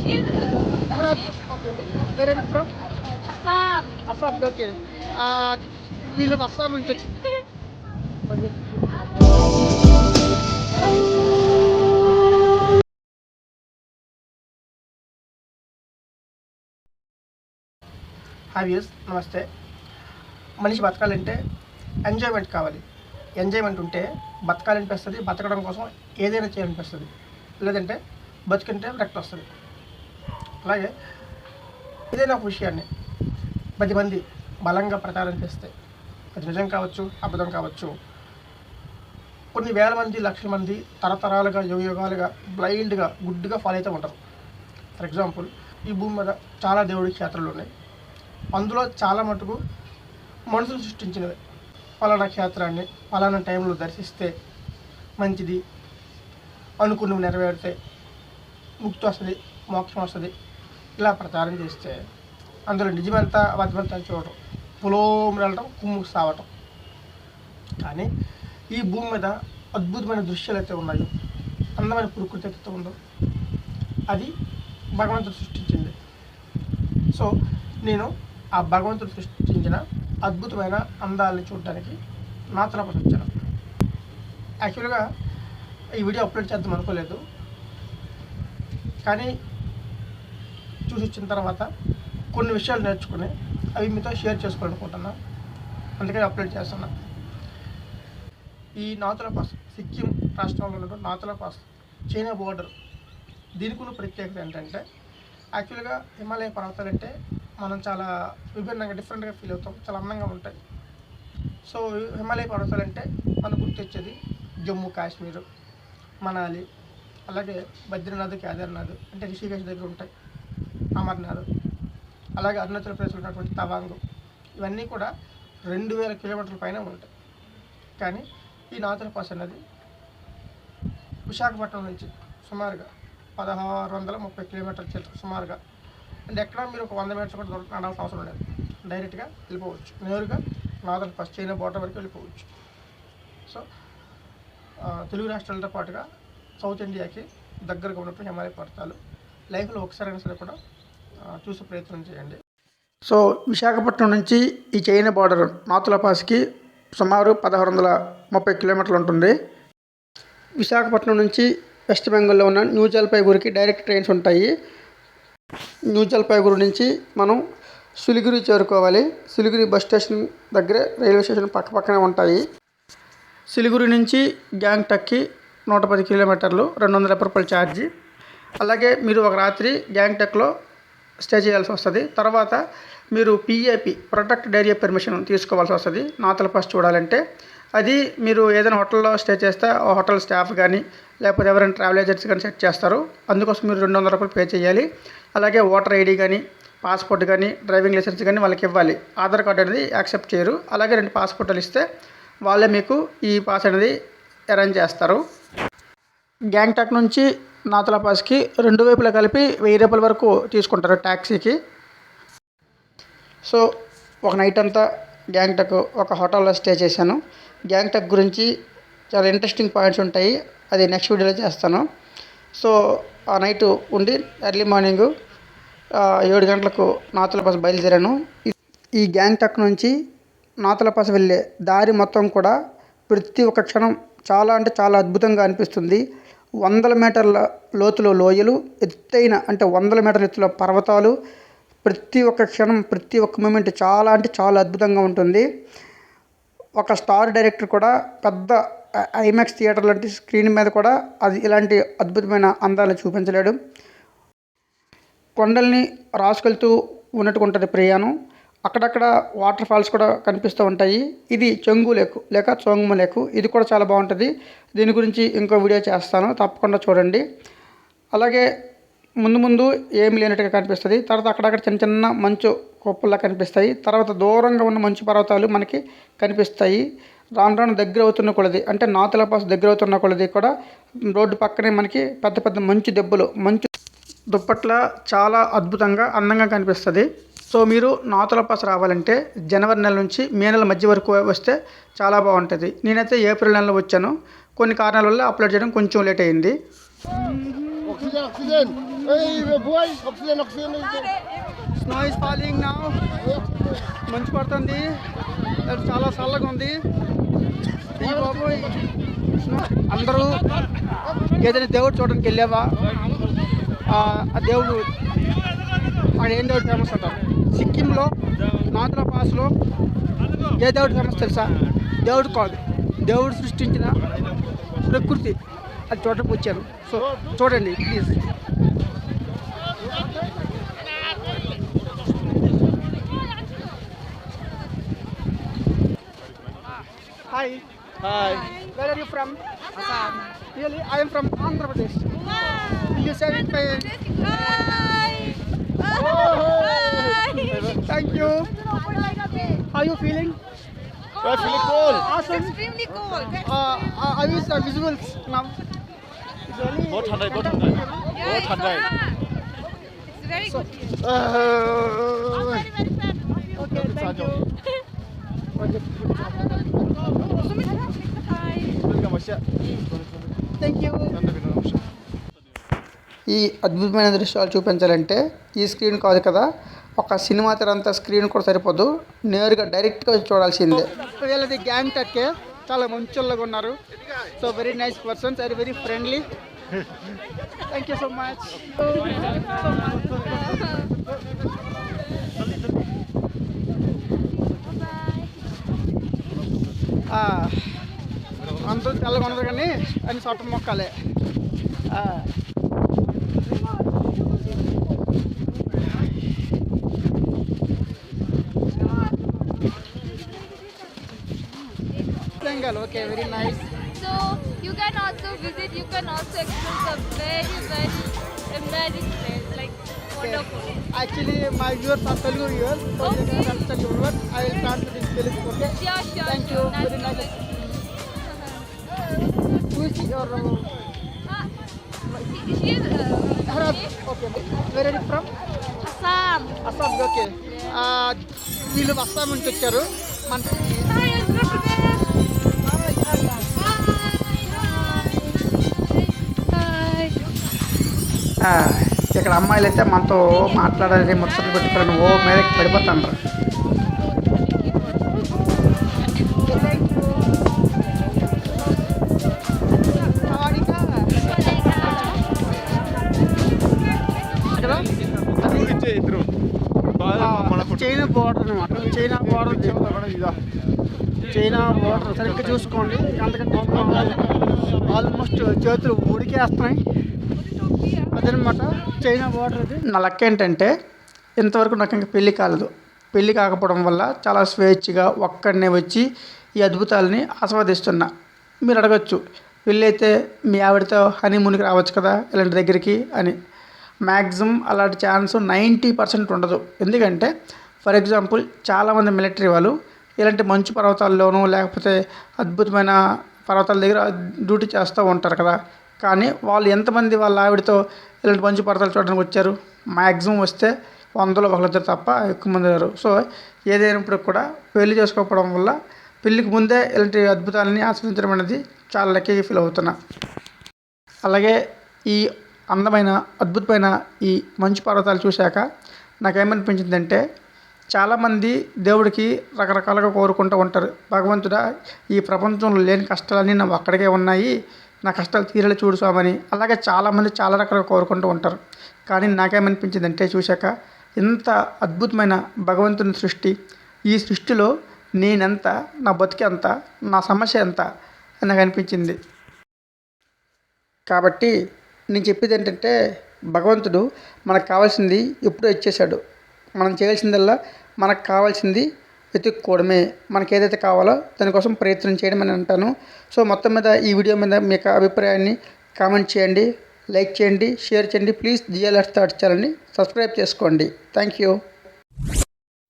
Where are you from? Assam, okay. వీళ్ళని అస్సాం నుంచి హావ్యూస్ నమస్తే. మనిషి బతకాలంటే ఎంజాయ్మెంట్ కావాలి. ఎంజాయ్మెంట్ ఉంటే బతకాలనిపిస్తుంది, బతకడం కోసం ఏదైనా చేయాలనిపిస్తుంది. లేదంటే బతుకుంటే రక్తం వస్తుంది. అలాగే ఏదైనా ఒక విషయాన్ని 10 మంది బలంగా ప్రచారం చేస్తే అది నిజం కావచ్చు, అబద్ధం కావచ్చు. కొన్ని వేల మంది, లక్షల మంది తరతరాలుగా, యుగాలుగా బ్లైండ్గా, గుడ్డుగా ఫాలో అయితే ఉంటారు. ఫర్ ఎగ్జాంపుల్, ఈ భూమి మీద చాలా దేవుడి క్షేత్రాలు ఉన్నాయి. అందులో చాలా మటుకు మనుషులు సృష్టించినవి. పలానా క్షేత్రాన్ని పలానా టైంలో దర్శిస్తే మంచిది, అనుకున్నవి నెరవేరుతాయి, ముక్తి వస్తుంది, మోక్షం వస్తుంది, ఇలా ప్రచారం చేస్తే అందులో నిజమంతా అబద్ధమంతా చూడటం, పొలోము వెళ్ళటం, కుమ్ముకు సావటం. కానీ ఈ భూమి మీద అద్భుతమైన దృశ్యాలు అయితే ఉన్నాయో, అందమైన ప్రకృతి అయితే ఉందో అది భగవంతుడు సృష్టించింది. సో నేను ఆ భగవంతుడు సృష్టించిన అద్భుతమైన అందాలని చూడడానికి నాతలపాస్ వచ్చాను. యాక్చువల్గా ఈ వీడియో అప్లోడ్ చేద్దాం అనుకోలేదు, కానీ చూసి వచ్చిన తర్వాత కొన్ని విషయాలు నేర్చుకుని అవి మీతో షేర్ చేసుకోవాలనుకుంటున్నా. అందుకని అప్లోడ్ చేస్తున్నా. ఈ నాతులాపాస్ సిక్కిం రాష్ట్రంలో ఉన్న నాతులాపాస్ చైనా బోర్డర్. దీనికి ఉన్న ప్రత్యేకత ఏంటంటే, యాక్చువల్గా హిమాలయ పర్వతాలు అంటే మనం చాలా విభిన్నంగా, డిఫరెంట్గా ఫీల్ అవుతాం, చాలా అందంగా ఉంటాయి. సో హిమాలయ పర్వతాలు అంటే మనకు గుర్తొచ్చేది జమ్మూ కాశ్మీర్, మనాలి, అలాగే బద్రీనాథ్, కేదార్నాథ్ అంటే రిషికేశ్ దగ్గర ఉంటాయి, అమర్నాథ్, అలాగే అరుణాచల్ ప్రదేశ్లో ఉన్నటువంటి తవాంగ్. ఇవన్నీ కూడా 2000 కిలోమీటర్ల పైన ఉంటాయి. కానీ ఈ నాతులాపాస్ అనేది విశాఖపట్నం నుంచి సుమారుగా 1630 కిలోమీటర్ల సుమారుగా. అంటే ఎక్కడ మీరు ఒక 100 మీటర్స్ కూడా నడవాల్సిన అవసరం లేదు, డైరెక్ట్గా వెళ్ళిపోవచ్చు. నేరుగా నాతులాపాస్ చైనా బోర్డర్ వరకు వెళ్ళిపోవచ్చు. సో తెలుగు రాష్ట్రాలతో పాటుగా సౌత్ ఇండియాకి దగ్గరగా ఉన్నటువంటి హిమాలయ పర్వతాలు లైఫ్లో ఒకసారైనా సరే కూడా చూసే ప్రయత్నం చేయండి. సో విశాఖపట్నం నుంచి ఈ చైనా బార్డర్ నాతులాపాస్కి సుమారు 1630 కిలోమీటర్లు ఉంటుంది. విశాఖపట్నం నుంచి వెస్ట్ బెంగాల్లో ఉన్న న్యూ జల్పైగూరికి డైరెక్ట్ ట్రైన్స్ ఉంటాయి. న్యూ జల్పైగూరు నుంచి మనం సిలిగురి చేరుకోవాలి. సిలిగురి బస్ స్టేషన్ దగ్గరే రైల్వే స్టేషన్ పక్కనే ఉంటాయి. సిలిగురి నుంచి గ్యాంగ్టాక్కి 110 కిలోమీటర్లు, 250 రూపాయలు ఛార్జీ. అలాగే మీరు ఒక రాత్రి గ్యాంగ్టాక్లో స్టే చేయాల్సి వస్తుంది. తర్వాత మీరు పిఏపి ప్రొటెక్టెడ్ ఏరియా పర్మిషన్ తీసుకోవాల్సి వస్తుంది నాతులాపాస్ చూడాలంటే. అది మీరు ఏదైనా హోటల్లో స్టే చేస్తే ఆ హోటల్ స్టాఫ్ కానీ లేకపోతే ఎవరైనా ట్రావెల్ ఏజెంట్స్ కానీ సెట్ చేస్తారు. అందుకోసం మీరు 200 రూపాయలు పే చేయాలి. అలాగే ఓటర్ ఐడి కానీ, పాస్పోర్ట్ కానీ, డ్రైవింగ్ లైసెన్స్ కానీ వాళ్ళకి ఇవ్వాలి. ఆధార్ కార్డు అనేది యాక్సెప్ట్ చేయరు. అలాగే 2 పాస్పోర్ట్లు ఇస్తే వాళ్ళే మీకు ఈ పాస్ అనేది అరేంజ్ చేస్తారు. గ్యాంగ్టాక్ నుంచి నాతులాపాస్కి 2 వైపులా కలిపి 1000 రూపాయల వరకు తీసుకుంటారు ట్యాక్సీకి. సో ఒక నైట్ అంతా గ్యాంగ్టాక్ ఒక హోటల్లో స్టే చేశాను. గ్యాంగ్టాక్ గురించి చాలా ఇంట్రెస్టింగ్ పాయింట్స్ ఉంటాయి, అది నెక్స్ట్ వీడియోలో చేస్తాను. సో ఆ నైట్ ఉండి ఎర్లీ మార్నింగ్ 7 గంటలకు నాతులాపాస్ బయలుదేరాను. ఈ గ్యాంగ్టాక్ నుంచి నాతులాపాస్ వెళ్ళే దారి మొత్తం కూడా ప్రతి ఒక్క క్షణం చాలా అంటే చాలా అద్భుతంగా అనిపిస్తుంది. 100 మీటర్ల లోతులో లోయలు, ఎత్తైన అంటే 100 మీటర్ల ఎత్తులో పర్వతాలు. ప్రతి ఒక్క క్షణం, ప్రతి ఒక్క మూమెంట్ చాలా అంటే చాలా అద్భుతంగా ఉంటుంది. ఒక స్టార్ డైరెక్టర్ కూడా పెద్ద ఐమాక్స్ థియేటర్ లాంటి స్క్రీన్ మీద కూడా అది ఇలాంటి అద్భుతమైన అందాలను చూపించలేడు. కొండల్ని రాసుకెళ్తూ ఉన్నట్టుగా ఉంటుంది ప్రయాణం. అక్కడక్కడ వాటర్ ఫాల్స్ కూడా కనిపిస్తూ ఉంటాయి. ఇది చెంగు లేక్ లేక చోంగ్మ లేక్. ఇది కూడా చాలా బాగుంటుంది. దీని గురించి ఇంకో వీడియో చేస్తాను, తప్పకుండా చూడండి. అలాగే ముందు ఏమి లేనట్టుగా కనిపిస్తుంది. తర్వాత అక్కడక్కడ చిన్న చిన్న మంచు కుప్పల్లా కనిపిస్తాయి. తర్వాత దూరంగా ఉన్న మంచు పర్వతాలు మనకి కనిపిస్తాయి. రాను దగ్గర అవుతున్న కొలది, అంటే నాతులాపాస్ దగ్గర అవుతున్న కొలది కూడా రోడ్డు పక్కనే మనకి పెద్ద పెద్ద మంచు దెబ్బలు, మంచు దుప్పట్ల చాలా అద్భుతంగా అందంగా కనిపిస్తుంది. సో మీరు నాతులాపాస్ రావాలంటే జనవరి నెల నుంచి మే నెల మధ్య వరకు వస్తే చాలా బాగుంటుంది. నేనైతే ఏప్రిల్ నెలలో వచ్చాను. కొన్ని కారణాల వల్ల అప్లోడ్ చేయడం కొంచెం లేట్ అయింది. Oxygen. Hey, boy, oxygen. Snow is falling now. మంచు పడుతుంది, చాలా చల్లగా ఉంది. ఈ బాబోయ్, అందరూ ఏదైనా దేవుడు చూడడానికి వెళ్ళావా? ఆ దేవుడు అక్కడ ఏం దేవుడు ఫేమస్ అంటారు? సిక్కింలో నాథులా పాస్లో ఏ దేవుడు ఫేమస్ తెలుసా? దేవుడు కాదు, దేవుడు సృష్టించిన ప్రకృతి, అది చూడడానికి వచ్చాను. సో చూడండి please. Hi. Hi. Where are you from? Assam. Really, I am from Andhra Pradesh. Will you say it by... Hi. Thank you. How are you feeling? I'm feeling cold. Awesome. Extremely cold. I wish the visuals now. It's really... बहुत ठंडा है, बहुत ठंडा है. Yeah, बहुत ठंडा है. it's very good. Okay, thank you. Hi. Thank you. ఈ అద్భుతమైన దృశ్యాలు చూపించాలంటే ఈ స్క్రీన్ కాదు కదా, ఒక సినిమా తెరంతా స్క్రీన్ కూడా సరిపోదు, నేరుగా డైరెక్ట్గా చూడాల్సిందే. వీళ్ళది గ్యాంగ్ టక్కే, చాలా మంచోళ్ళగా ఉన్నారు. So very nice persons, are very friendly. Thank you so much. అందరూ తెల్లగా ఉండదు కానీ అన్ని సొట్ట మొక్కలే. Bengal, okay, very nice. So you can also visit. You can also explore the very amazing place, like wonderful. Actually, my viewers are Telugu viewers, so they can understand your words. I will translate in Telugu, okay? Sure. Thank you, Nice very to nice. meet you. Who is your... She is Okay, where are you from? Assam. Assam, okay. వీళ్ళు అస్సాం నుంచి వచ్చారు. మన Hi, Andhra Pradesh. Hi. ఇక్కడ అమ్మాయిలు అయితే మనతో మాట్లాడాలి, ముచ్చట్లు పెట్టుకోవాలని ఓ మీదకి పడిపోతాను. చైనా బోర్డర్ అనమాట. చైనా బోర్డర్ సరిగ్గా చూసుకోండి, అందుకంటే ఆల్మోస్ట్ చేతులు ఉడికేస్తున్నాయి. అదనమాట చైనా బోర్డర్. అది నా లెక్క ఏంటంటే ఇంతవరకు నాకు ఇంకా పెళ్ళి కాలేదు. పెళ్ళి కాకపోవడం వల్ల చాలా స్వేచ్ఛగా ఒక్కడనే వచ్చి ఈ అద్భుతాలని ఆస్వాదిస్తున్నా. మీరు అడగచ్చు, పెళ్ళి అయితే మీ ఆవిడతో హనీమూన్కి రావచ్చు కదా ఇలాంటి దగ్గరికి అని. మ్యాక్సిమం అలాంటి ఛాన్స్ 90% ఉండదు. ఎందుకంటే ఫర్ ఎగ్జాంపుల్ చాలామంది మిలిటరీ వాళ్ళు ఇలాంటి మంచు పర్వతాల్లోనూ లేకపోతే అద్భుతమైన పర్వతాల దగ్గర డ్యూటీ చేస్తూ ఉంటారు కదా. కానీ వాళ్ళు ఎంతమంది వాళ్ళ ఆవిడతో ఇలాంటి మంచు పర్వతాలు చూడడానికి వచ్చారు? మ్యాక్సిమం వస్తే 100లో 1 తప్ప ఎక్కువ మంది లేరు. సో ఏదైనప్పుడు కూడా పెళ్లి చేసుకోకపోవడం వల్ల పెళ్ళికి ముందే ఇలాంటి అద్భుతాలని ఆస్వాదించడం అనేది చాలా లక్కీగా ఫీల్ అవుతున్నా. అలాగే ఈ అందమైన అద్భుతమైన ఈ మంచు పర్వతాలు చూశాక నాకేమనిపించిందంటే, చాలామంది దేవుడికి రకరకాలుగా కోరుకుంటూ ఉంటారు, భగవంతుడా ఈ ప్రపంచంలో లేని కష్టాలన్నీ నా ఒక్కడికే ఉన్నాయి, నా కష్టాలు తీరేలా చూడు స్వామని. అలాగే చాలామంది చాలా రకాలుగా కోరుకుంటూ ఉంటారు. కానీ నాకేమనిపించిందంటే చూశాక, ఇంత అద్భుతమైన భగవంతుని సృష్టి, ఈ సృష్టిలో నేనెంత, నా బతికెంత, నా సమస్య ఎంత అని నాకు అనిపించింది. కాబట్టి నేను చెప్పేది ఏంటంటే, భగవంతుడు మనకు కావాల్సింది ఎప్పుడో ఇచ్చేశాడు. మనం చేయాల్సిందల్లా మనకు కావాల్సింది వెతుక్కోవడమే. మనకి ఏదైతే కావాలో దానికోసం ప్రయత్నం చేయడం అని అంటాను. సో మొత్తం మీద ఈ వీడియో మీద మీ యొక్క అభిప్రాయాన్ని కామెంట్ చేయండి, లైక్ చేయండి, షేర్ చేయండి. ప్లీజ్ జిఎల్ఆర్ థాట్స్ ఛానల్ని సబ్స్క్రైబ్ చేసుకోండి. Thank you.